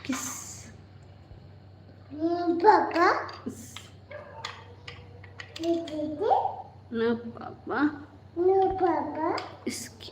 Kiss నా పాపా ఇస్కి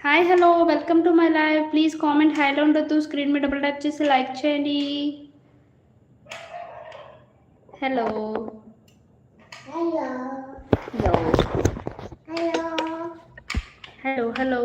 hi hello welcome to my live. Please comment హైలో ఉండొద్దు, స్క్రీన్ మీద డబుల్ ట్యాప్ చేసి లైక్ చేయండి. హలో హలో హలో హలో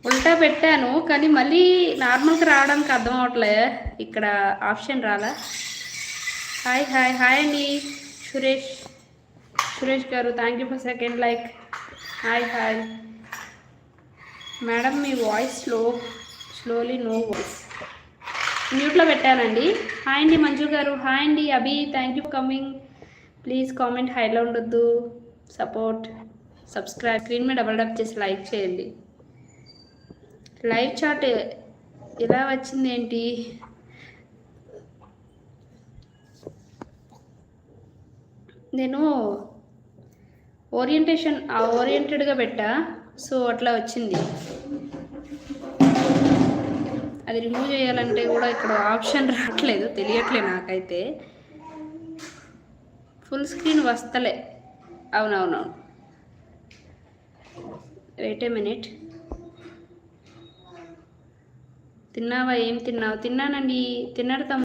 ఉల్టా పెట్టాను కానీ మళ్ళీ నార్మల్గా రావడానికి అర్థం అవట్లే. ఇక్కడ ఆప్షన్ రాలా. హాయ్ హాయ్ హాయ్ అండి సురేష్ గారు, thank you for second like. Hi hi madam, మీ వాయిస్ స్లోలీ నో వాయిస్. మ్యూట్లో పెట్టానండి. హాయ్ అండి మంజు గారు, హాయ్ అండి Abhi, thank you for coming. Please comment హైలో ఉండొద్దు, సపోర్ట్ సబ్స్క్రైబ్, స్క్రీన్ మీద డబల్ టప్ చేసి లైక్ చేయండి. లైవ్ చాట్ ఎలా వచ్చింది ఏంటి? నేను ఓరియంటెడ్గా పెట్టా, సో అట్లా వచ్చింది. అది రిమూవ్ చేయాలంటే కూడా ఇక్కడ ఆప్షన్ రావట్లేదు, తెలియట్లేదు నాకైతే. ఫుల్ స్క్రీన్ వస్తలే. అవునవునవును, వెయిట్ ఏ మినిట్. తిన్నావా? ఏం తిన్నావు? తిన్నానండి. తిన్నాడు తమ్ముడు.